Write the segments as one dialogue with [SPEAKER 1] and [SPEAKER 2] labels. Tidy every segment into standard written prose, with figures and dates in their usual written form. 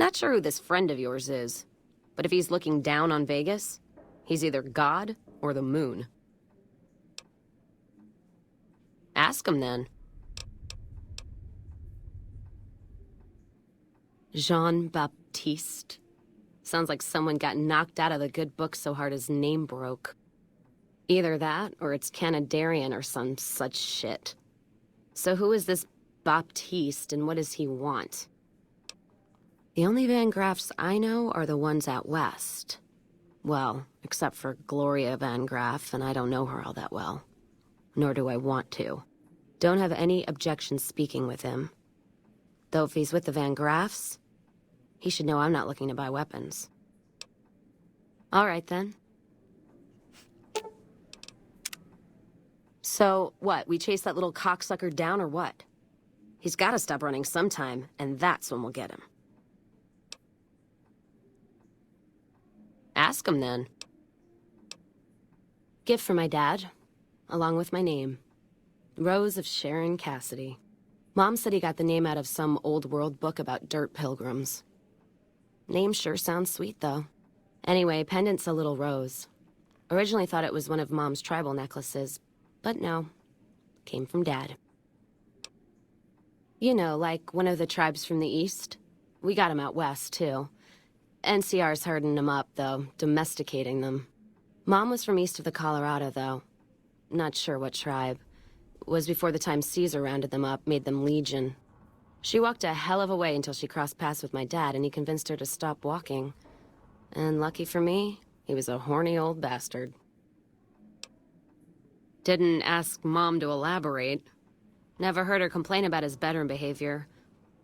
[SPEAKER 1] Not sure who this friend of yours is, but if he's looking down on Vegas, he's either God or the moon. Ask him then. Jean-Baptiste. Sounds like someone got knocked out of the good book so hard his name broke. Either that, or it's Canadarian or some such shit. So who is this Baptiste, and what does he want? The only Van Graffs I know are the ones out west. Well, except for Gloria Van Graff, and I don't know her all that well. Nor do I want to. Don't have any objection speaking with him. Though if he's with the Van Graffs, he should know I'm not looking to buy weapons. All right, then. So, what, we chase that little cocksucker down or what? He's gotta stop running sometime, and that's when we'll get him. Ask him, then. Gift for my dad, along with my name. Rose of Sharon Cassidy. Mom said he got the name out of some old world book about dirt pilgrims. Name sure sounds sweet, though. Anyway, pendant's a little rose. Originally thought it was one of Mom's tribal necklaces, but no. Came from Dad. You know, like one of the tribes from the east. We got 'em out west, too. NCR's herding them up, though, domesticating them. Mom was from east of the Colorado, though. Not sure what tribe. Was before the time Caesar rounded them up, made them legion. She walked a hell of a way until she crossed paths with my dad, and he convinced her to stop walking. And lucky for me, he was a horny old bastard. Didn't ask Mom to elaborate. Never heard her complain about his bedroom behavior.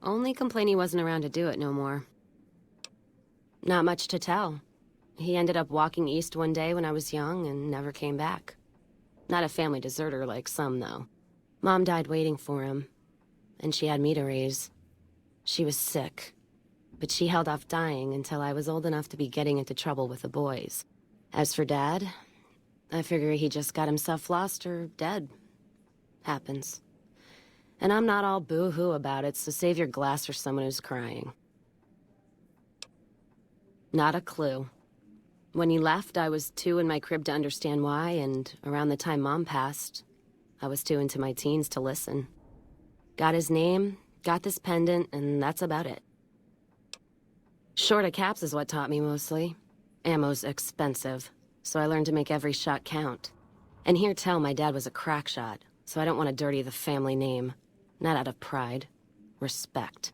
[SPEAKER 1] Only complain he wasn't around to do it no more. Not much to tell. He ended up walking east one day when I was young and never came back. Not a family deserter like some, though. Mom died waiting for him, and she had me to raise. She was sick, but she held off dying until I was old enough to be getting into trouble with the boys. As for Dad, I figure he just got himself lost or dead. Happens. And I'm not all boo-hoo about it, so save your glass for someone who's crying. Not a clue. When he left, I was too in my crib to understand why, and around the time Mom passed, I was too into my teens to listen. Got his name, got this pendant, and that's about it. Short of caps is what taught me mostly. Ammo's expensive, so I learned to make every shot count. And hear tell my dad was a crack shot, so I don't want to dirty the family name. Not out of pride. Respect.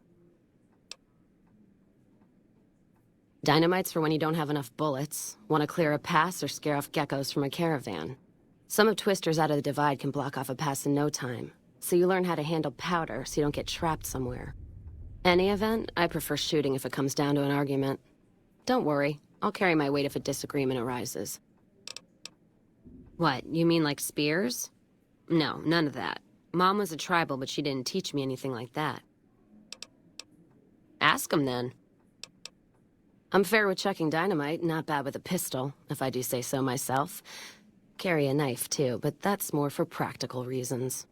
[SPEAKER 1] Dynamite's for when you don't have enough bullets, want to clear a pass or scare off geckos from a caravan. Some of Twister's Out of the Divide can block off a pass in no time, so you learn how to handle powder so you don't get trapped somewhere. Any event, I prefer shooting if it comes down to an argument. Don't worry, I'll carry my weight if a disagreement arises. What, you mean like spears? No, none of that. Mom was a tribal, but she didn't teach me anything like that. Ask him then. I'm fair with chucking dynamite, not bad with a pistol, if I do say so myself. Carry a knife, too, but that's more for practical reasons.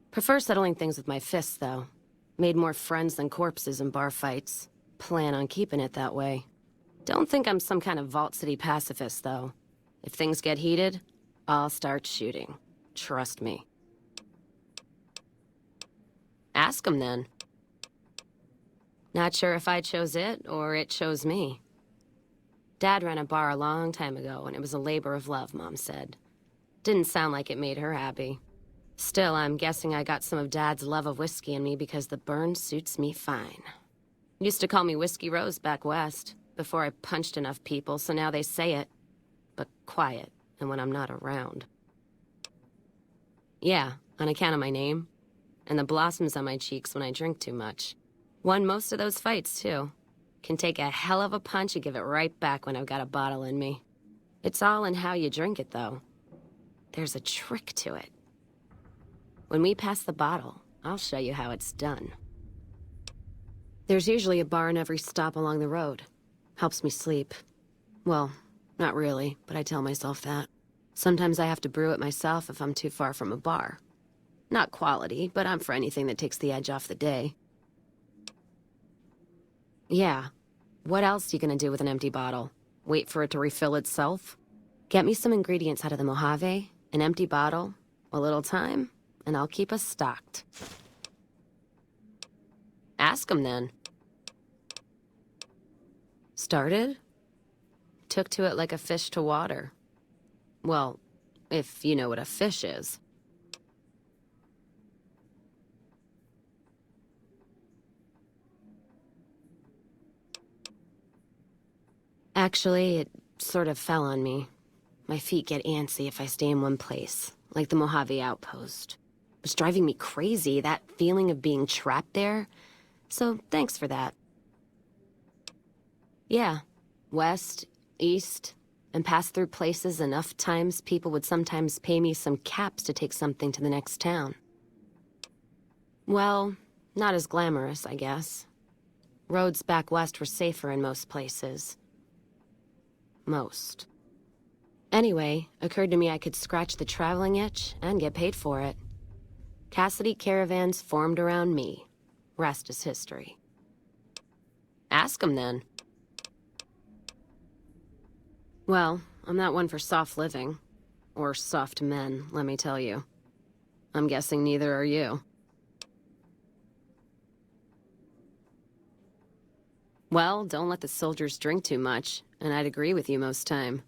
[SPEAKER 1] Prefer settling things with my fists, though. Made more friends than corpses in bar fights. Plan on keeping it that way. Don't think I'm some kind of Vault City pacifist, though. If things get heated, I'll start shooting. Trust me. Ask him, then. Not sure if I chose it, or it chose me. Dad ran a bar a long time ago, and it was a labor of love, Mom said. Didn't sound like it made her happy. Still, I'm guessing I got some of Dad's love of whiskey in me because the burn suits me fine. Used to call me Whiskey Rose back west, before I punched enough people, so now they say it. But quiet, and when I'm not around. Yeah, on account of my name. And the blossoms on my cheeks when I drink too much. Won most of those fights, too. Can take a hell of a punch and give it right back when I've got a bottle in me. It's all in how you drink it, though. There's a trick to it. When we pass the bottle, I'll show you how it's done. There's usually a bar in every stop along the road. Helps me sleep. Well, not really, but I tell myself that. Sometimes I have to brew it myself if I'm too far from a bar. Not quality, but I'm for anything that takes the edge off the day. Yeah, What else you gonna do with an empty bottle? Wait for it to refill itself? Get me some ingredients out of the Mojave, an empty bottle, a little time, and I'll keep us stocked. Ask him then. Started? Took to it like a fish to water. Well, if you know what a fish is. Actually, it sort of fell on me. My feet get antsy if I stay in one place, like the Mojave outpost. It was driving me crazy, that feeling of being trapped there. So thanks for that. Yeah, west, east, and pass through places enough times people would sometimes pay me some caps to take something to the next town. Well, not as glamorous, I guess. Roads back west were safer in most places. Most. Anyway, occurred to me I could scratch the traveling itch and get paid for it. Cassidy caravans formed around me. Rest is history. Ask him then. Well, I'm not one for soft living. Or soft men, let me tell you. I'm guessing neither are you. Well, don't let the soldiers drink too much, and I'd agree with you most time.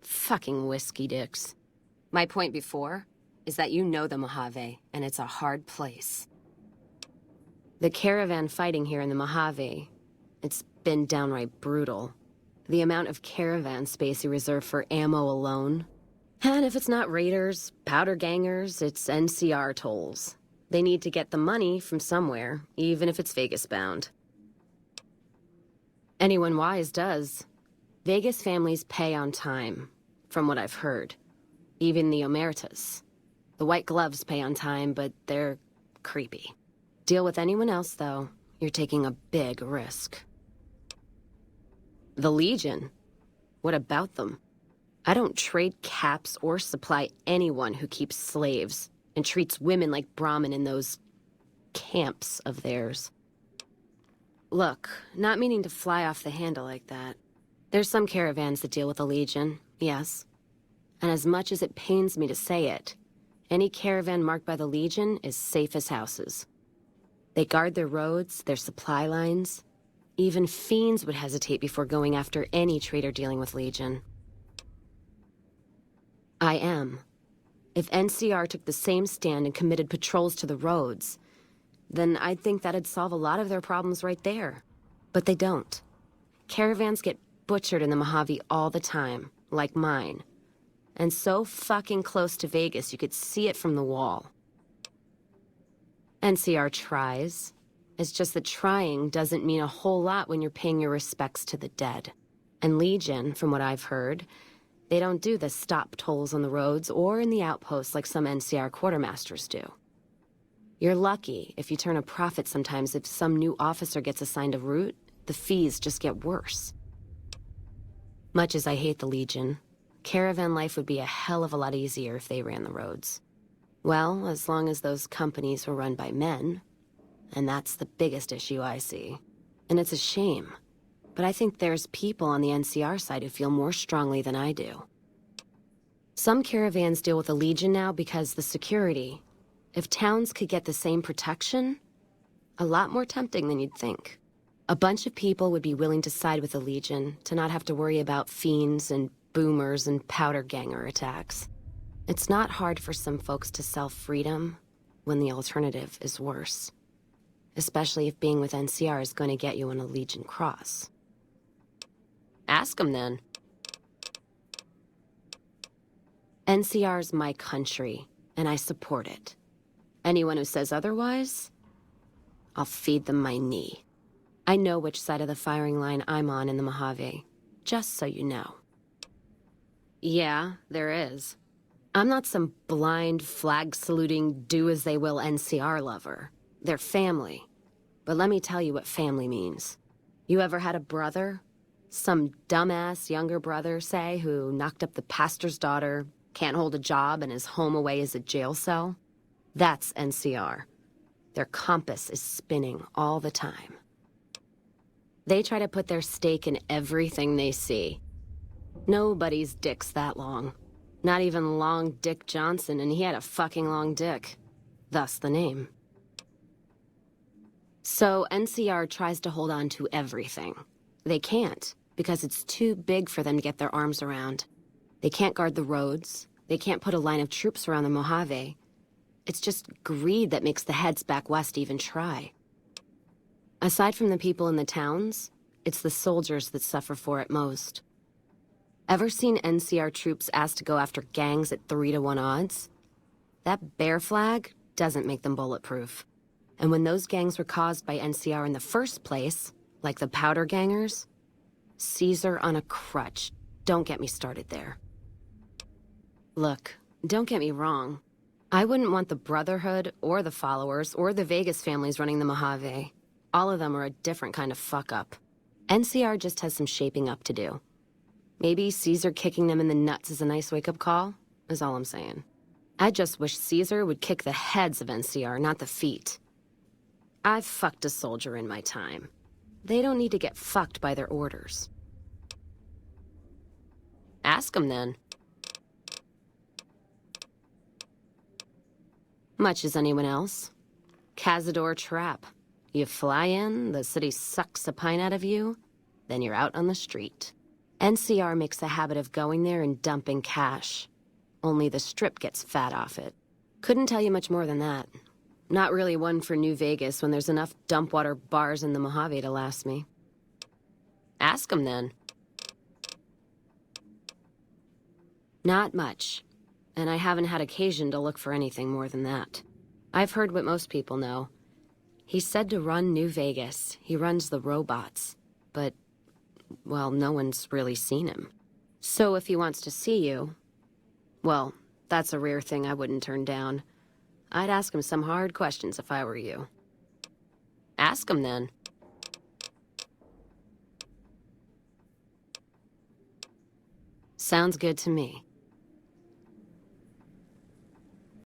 [SPEAKER 1] Fucking whiskey dicks. My point before is that you know the Mojave, and it's a hard place. The caravan fighting here in the Mojave, it's been downright brutal. The amount of caravan space you reserve for ammo alone. And if it's not raiders, powder gangers, it's NCR tolls. They need to get the money from somewhere, even if it's Vegas-bound. Anyone wise does. Vegas families pay on time, from what I've heard. Even the Omertas. The white gloves pay on time, but they're creepy. Deal with anyone else, though, you're taking a big risk. The Legion? What about them? I don't trade caps or supply anyone who keeps slaves and treats women like Brahmin in those camps of theirs. Look, not meaning to fly off the handle like that. There's some caravans that deal with the Legion, yes. And as much as it pains me to say it, any caravan marked by the Legion is safe as houses. They guard their roads, their supply lines. Even fiends would hesitate before going after any trader dealing with Legion. I am. If NCR took the same stand and committed patrols to the roads, then I'd think that'd solve a lot of their problems right there. But they don't. Caravans get butchered in the Mojave all the time, like mine. And so fucking close to Vegas you could see it from the wall. NCR tries. It's just that trying doesn't mean a whole lot when you're paying your respects to the dead. And Legion, from what I've heard, they don't do the stop tolls on the roads or in the outposts like some NCR quartermasters do. You're lucky if you turn a profit sometimes. If some new officer gets assigned a route, the fees just get worse. Much as I hate the Legion, caravan life would be a hell of a lot easier if they ran the roads. Well, as long as those companies were run by men. And that's the biggest issue I see. And it's a shame. But I think there's people on the NCR side who feel more strongly than I do. Some caravans deal with the Legion now because the security. If towns could get the same protection, a lot more tempting than you'd think. A bunch of people would be willing to side with the Legion to not have to worry about fiends and boomers and powder ganger attacks. It's not hard for some folks to sell freedom when the alternative is worse. Especially if being with NCR is going to get you on a Legion cross. Ask him then. NCR's my country, and I support it. Anyone who says otherwise, I'll feed them my knee. I know which side of the firing line I'm on in the Mojave, just so you know. Yeah, there is. I'm not some blind, flag-saluting, do-as-they-will NCR lover. They're family. But let me tell you what family means. You ever had a brother? Some dumbass younger brother, say, who knocked up the pastor's daughter, can't hold a job, and his home away is a jail cell? That's NCR. Their compass is spinning all the time. They try to put their stake in everything they see. Nobody's dick's that long. Not even Long Dick Johnson, and he had a fucking long dick. Thus the name. So NCR tries to hold on to everything. They can't, because it's too big for them to get their arms around. They can't guard the roads. They can't put a line of troops around the Mojave. It's just greed that makes the heads back west even try. Aside from the people in the towns, it's the soldiers that suffer for it most. Ever seen NCR troops asked to go after gangs at 3-to-1 odds? That bear flag doesn't make them bulletproof. And when those gangs were caused by NCR in the first place, like the Powder Gangers, Caesar on a crutch. Don't get me started there. Look, don't get me wrong. I wouldn't want the Brotherhood, or the Followers, or the Vegas families running the Mojave. All of them are a different kind of fuck-up. NCR just has some shaping up to do. Maybe Caesar kicking them in the nuts is a nice wake-up call, is all I'm saying. I just wish Caesar would kick the heads of NCR, not the feet. I've fucked a soldier in my time. They don't need to get fucked by their orders. Ask them then. Much as anyone else. Cazador trap. You fly in, the city sucks a pint out of you, then you're out on the street. NCR makes a habit of going there and dumping cash. Only the Strip gets fat off it. Couldn't tell you much more than that. Not really one for New Vegas when there's enough dumpwater bars in the Mojave to last me. Ask them then. Not much. And I haven't had occasion to look for anything more than that. I've heard what most people know. He's said to run New Vegas. He runs the robots. But, well, no one's really seen him. So if he wants to see you, well, that's a rare thing I wouldn't turn down. I'd ask him some hard questions if I were you. Ask him then. Sounds good to me.